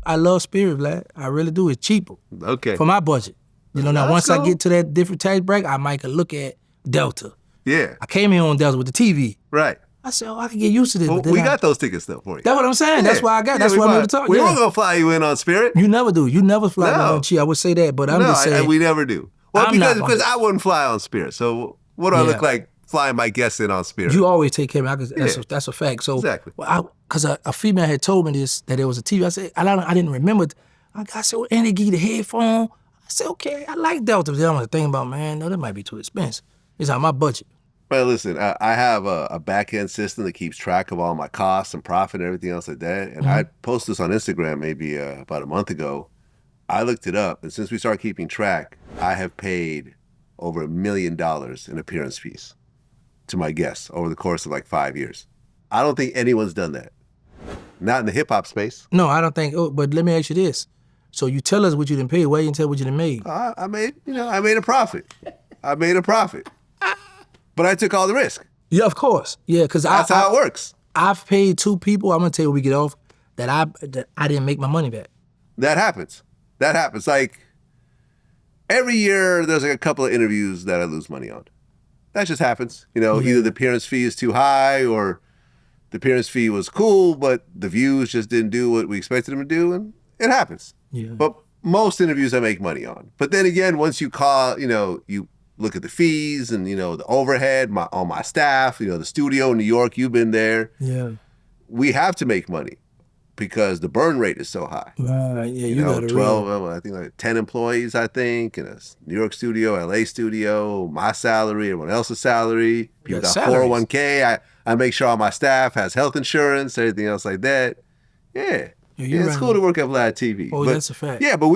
I love Spirit, Vlad. I really do. It's cheaper. Okay. For my budget. You know, now once cool. I get to that different tax bracket, I might look at Delta. Yeah. I came here on Delta with the TV. Right. I said, I can get used to this. Well, we got those tickets though for you. That's what I'm saying. Yeah. That's why I got. Yeah, That's why I'm able to talk. We weren't gonna fly you in on Spirit. You never do. You never fly No. on cheap. I would say that, but I'm just saying. we never do. Well, I'm because I wouldn't fly on Spirit. So what do I look like flying my guests in on Spirit? You always take care of me. That's a fact. So exactly. Because a female had told me this, that there was a TV. I said, I didn't remember. I said, well, and they give you the headphone. I said, okay, I like Delta. Then I'm like thinking about, man, no, that might be too expensive. It's on my budget. Well, listen, I have a back-end system that keeps track of all my costs and profit and everything else like that. And I posted this on Instagram maybe about a month ago. I looked it up, and since we started keeping track, I have paid over $1 million in appearance fees to my guests over the course of like 5 years. I don't think anyone's done that. Not in the hip-hop space. No, I don't think, but let me ask you this. So you tell us what you didn't pay, why you didn't tell what you didn't make? I made a profit. I made a profit. But I took all the risk. Yeah, of course. Yeah, because that's how it works. I've paid 2 people, I'm gonna tell you when we get off, that I didn't make my money back. That happens. Like every year there's like a couple of interviews that I lose money on. That just happens. You know, either the appearance fee is too high or the appearance fee was cool, but the views just didn't do what we expected them to do, and it happens. Yeah. But most interviews I make money on. But then again, once you call, you look at the fees and, the overhead on my staff, the studio in New York, you've been there. Yeah. We have to make money because the burn rate is so high. Right, yeah, you got 12, I think like 10 employees, I think, in a New York studio, LA studio, my salary, everyone else's salary, people got 401k. I make sure all my staff has health insurance, everything else like that. Yeah. It's cool to work at Vlad TV. Oh, that's a fact. Yeah, but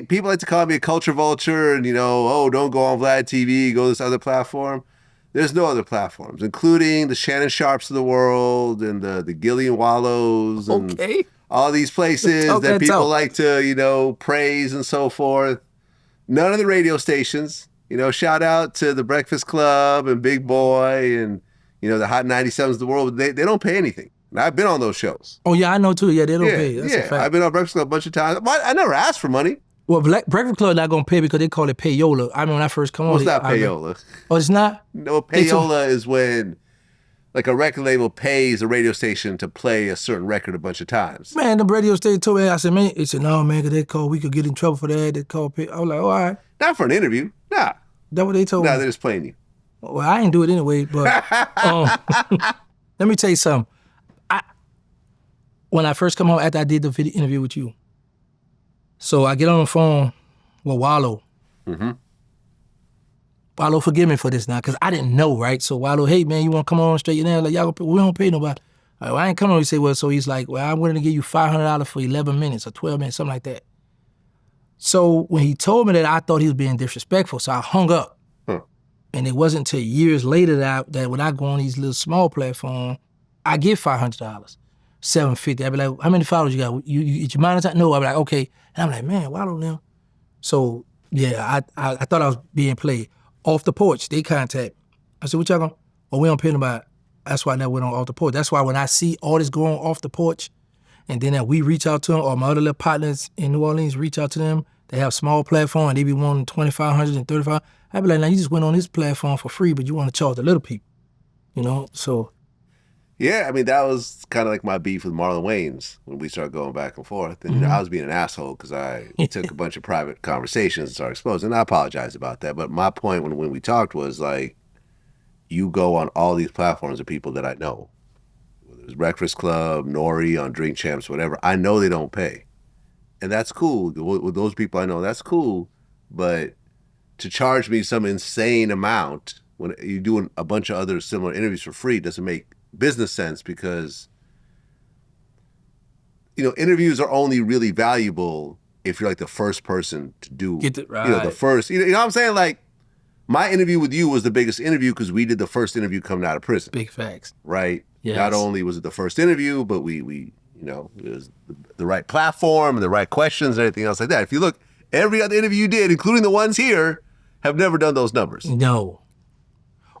people like to call me a culture vulture and, don't go on Vlad TV, go to this other platform. There's no other platforms, including the Shannon Sharps of the world and the Gillian Wallows and all these places that people like to, praise and so forth. None of the radio stations, shout out to the Breakfast Club and Big Boy and, the Hot 97s of the world. They don't pay anything. And I've been on those shows. Oh, yeah, I know too. Yeah, they don't pay. That's a fact. I've been on Breakfast Club a bunch of times. I never asked for money. Well, Breakfast Club not going to pay because they call it payola. I mean, when I first come on. It's not payola. Oh, it's not? No, payola is when like a record label pays a radio station to play a certain record a bunch of times. Man, the radio station told me, I said, man, he said, no, man, because we could get in trouble for that. They call pay. I was like, all right. Not for an interview. Nah. That's what they told me. Nah, they're just playing you. Well, I ain't do it anyway, but let me tell you something. When I first come home after I did the video interview with you, so I get on the phone with Wallow. Mm-hmm. Wallow, forgive me for this now, because I didn't know, right? So Wallow, hey, man, you want to come on straight now? Like, y'all, we don't pay nobody. Like, well, I ain't coming on. He said, well, so he's like, well, I'm willing to give you $500 for 11 minutes or 12 minutes, something like that. So when he told me that, I thought he was being disrespectful, so I hung up. Huh. And it wasn't until years later that when I go on these little small platforms, I get $500. $750. I'd be like, how many followers you got? You monetize? No. I'd be like, okay. And I'm like, man, why don't now? So yeah, I thought I was being played. Off the porch, they contact. I said, what y'all going? Well, we don't pay nobody. That's why I never went on Off the Porch. That's why when I see artists going off the porch, and then we reach out to them, or my other little partners in New Orleans reach out to them, they have small platform, and they be wanting 2,500 and 35. I'd be like, now you just went on this platform for free, but you want to charge the little people, so. Yeah, I mean, that was kind of like my beef with Marlon Wayans when we started going back and forth. And I was being an asshole because I took a bunch of private conversations and started exposing. And I apologize about that. But my point when we talked was like, you go on all these platforms of people that I know. Whether it's Breakfast Club, Nori, on Drink Champs, whatever. I know they don't pay. And that's cool. With those people I know, that's cool. But to charge me some insane amount when you're doing a bunch of other similar interviews for free doesn't make business sense, because interviews are only really valuable if you're like the first person to do the first, you know what I'm saying? Like my interview with you was the biggest interview because we did the first interview coming out of prison. Big facts. Right? Yes. Not only was it the first interview, but we it was the right platform and the right questions and everything else like that. If you look, every other interview you did, including the ones here, have never done those numbers. No.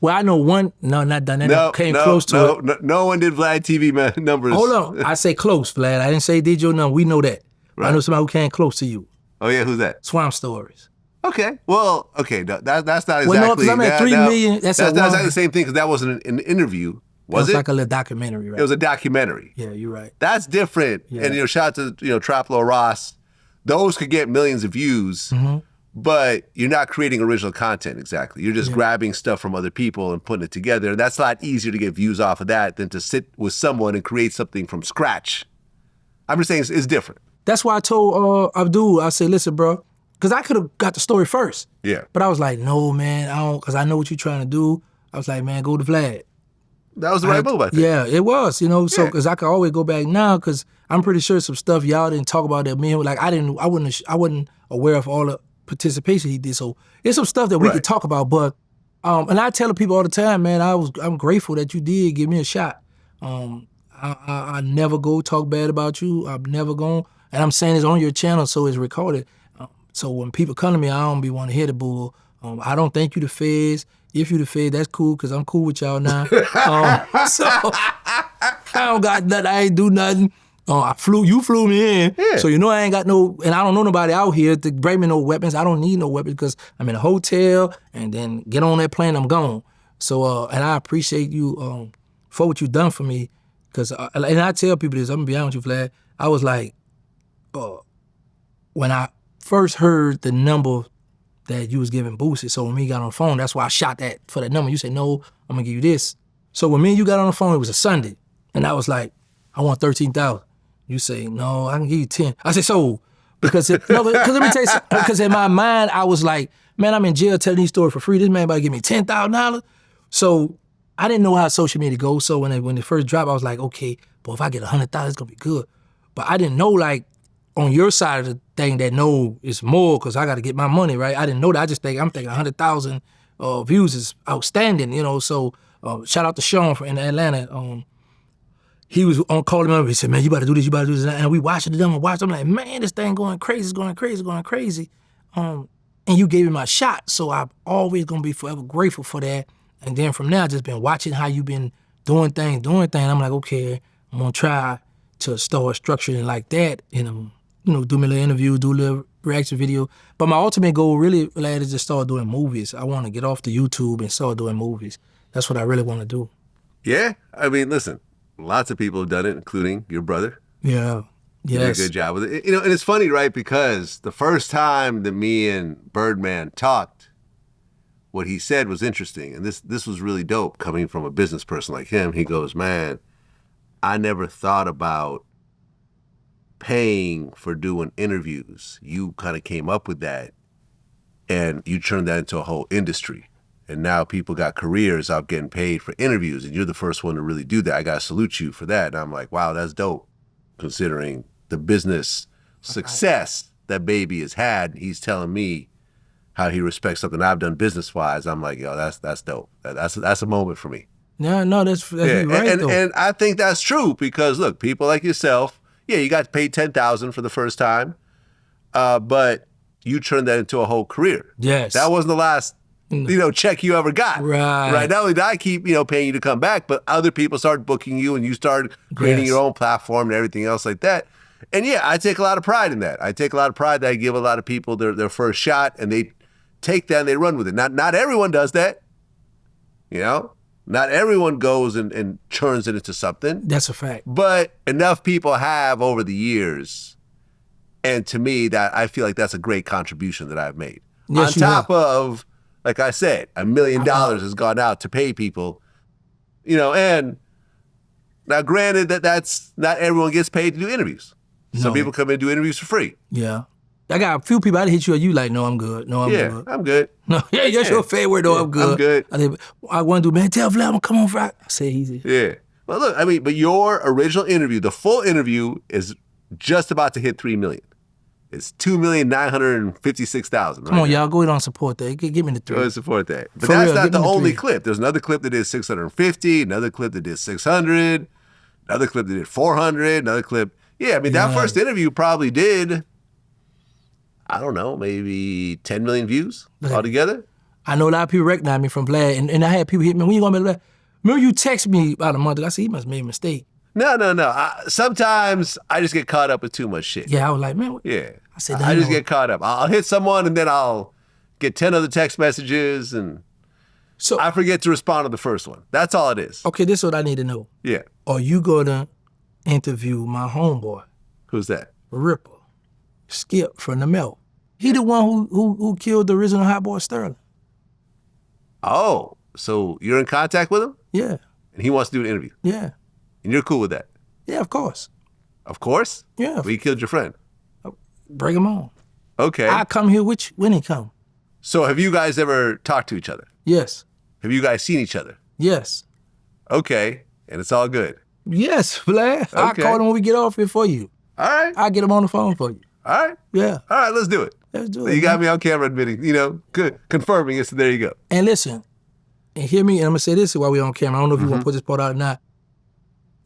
Well, I know one, not done that. Came close to it. No one did Vlad TV numbers. Hold on. I say close, Vlad. I didn't say did your number. We know that. I know somebody who came close to you. Oh yeah, who's that? Swamp Stories. Okay, well, okay, that's not exactly. Well, no, because I'm at 3 million. That's not exactly the same thing because that wasn't an interview. Was it? It was like a little documentary, right? It was a documentary. Yeah, you're right. That's different. Yeah. And shout out to Traplo Ross. Those could get millions of views, but you're not creating original content exactly. You're just grabbing stuff from other people and putting it together. And that's a lot easier to get views off of that than to sit with someone and create something from scratch. I'm just saying it's different. That's why I told Abdul, I said, listen, bro, because I could have got the story first. Yeah. But I was like, no, man, I don't, because I know what you're trying to do. I was like, man, go to Vlad. That was the right move, I think. Yeah, it was, so because I could always go back now because I'm pretty sure some stuff y'all didn't talk about that me. Like I wasn't aware of all the participation he did. So it's some stuff that we could talk about. But and I tell the people all the time, man, I'm grateful that you did give me a shot. I never go talk bad about you. I'm never going, and I'm saying it's on your channel, so it's recorded. So when people come to me, I don't be want to hear the bull. I don't think you the feds. If you the feds, that's cool, because I'm cool with y'all now. So I don't got nothing. I ain't do nothing. You flew me in. Yeah. So I ain't got no, and I don't know nobody out here to bring me no weapons. I don't need no weapons because I'm in a hotel and then get on that plane, I'm gone. So, and I appreciate you for what you done for me. Because, and I tell people this, I'm going to be honest with you, Vlad. I was like, when I first heard the number that you was giving boosted, so when we got on the phone, that's why I shot that for that number. You said, no, I'm going to give you this. So when me and you got on the phone, it was a Sunday. And I was like, I want 13,000. You say, no, I can give you 10. I said, so, because let me tell you something, because in my mind, I was like, man, I'm in jail telling these stories for free. This man about to give me $10,000. So I didn't know how social media goes. So when it first dropped, I was like, okay, but if I get 100,000, it's gonna be good. But I didn't know, like, on your side of the thing that no, it's more because I got to get my money, right? I didn't know that. I'm thinking 100,000 views is outstanding, So shout out to Sean in Atlanta. He was on calling me up. He said, man, you about to do this, you about to do this. And we watching them and watching. I'm like, man, this thing going crazy, it's going crazy, going crazy. And you gave me my shot. So I'm always going to be forever grateful for that. And then from there, I just been watching how you been doing things. I'm like, okay, I'm going to try to start structuring like that and, do me a little interview, do a little reaction video. But my ultimate goal really, Vlad, is to start doing movies. I want to get off the YouTube and start doing movies. That's what I really want to do. Yeah. I mean, listen, lots of people have done it, including your brother. Yeah. Yes. You did a good job with it. And it's funny, right? Because the first time that me and Birdman talked, what he said was interesting. And this was really dope coming from a business person like him. He goes, man, I never thought about paying for doing interviews. You kind of came up with that and you turned that into a whole industry. And now people got careers out getting paid for interviews and you're the first one to really do that. I got to salute you for that. And I'm like, wow, that's dope considering the business success that baby has had. He's telling me how he respects something I've done business-wise. I'm like, yo, that's dope. That's a moment for me. No, that's right, though. And I think that's true because, look, people like yourself, yeah, you got paid $10,000 for the first time, but you turned that into a whole career. Yes. That wasn't the last, check you ever got. Right. Not only did I keep, paying you to come back, but other people started booking you and you started creating your own platform and everything else like that. And yeah, I take a lot of pride in that. I take a lot of pride that I give a lot of people their first shot and they take that and they run with it. Not everyone does that, Not everyone goes and turns it into something. That's a fact. But enough people have over the years. And to me, that I feel like that's a great contribution that I've made. Yes, on top of, like I said, $1 million has gone out to pay people. And now granted that's not everyone gets paid to do interviews. Some people come in and do interviews for free. Yeah. I got a few people, I'd hit you and you like, no, I'm good. No, I'm good. Yeah, I'm good. No, that's your favorite, though, I'm good. I'm good. I want to do, man, tell Vlad, I'm come on Friday. I say easy. Yeah. Well, look, I mean, but your original interview, the full interview is just about to hit 3 million. It's 2,956,000. Right? Come on, y'all, go ahead and support that. Give me the 3. Go ahead and support that. But For that's real, not the only 3. clip. There's another clip that did 650, another clip that did 600, another clip that did 400, another clip. Yeah, I mean, that first interview probably did, I don't know, maybe 10 million views altogether. I know a lot of people recognize me from Vlad, and I had people hit me, when you going to be Vlad? Remember you text me about a month ago, I said, he must have made a mistake. No. Sometimes I just get caught up with too much shit. Yeah, I was like, man. Yeah. I said, I just get caught up. I'll hit someone and then I'll get 10 other text messages and so I forget to respond to the first one. That's all it is. okay, this is what I need to know. Yeah. Are you gonna interview my homeboy, Who's that? Ripper, Skip from the Melt? He the one who killed the original Hot Boy Sterling. Oh, so you're in contact with him? Yeah, And he wants to do an interview. yeah, And you're cool with that? yeah. Of course. Of course? Yeah. But he killed your friend. Bring him on. Okay. I come here with you when he come. So have you guys ever talked to each other? Yes, Have you guys seen each other? yes, Okay. And it's all good. yes, Vlad. I'll Okay. call him when we get off here for you. All right. I'll get him on the phone for you. All right. Yeah, All right, let's do it. let's do So it. you got man. me on camera admitting, good, confirming it, so there you go. And listen, and hear me, and I'm gonna say this while we're on camera. I don't know if you Mm-hmm. want to put this part out or not.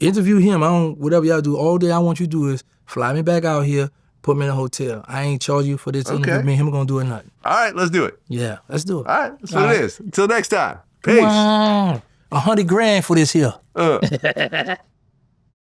Interview him. I don't, whatever y'all do, all day I want you to do is fly me back out here, put me in a hotel. I ain't charge you for this interview. Okay. Me and him gonna do it nothing. All right, let's do it. Yeah, let's do it. All right, that's what All it right. is. Until next time. Peace. Wow. $100,000 for this here.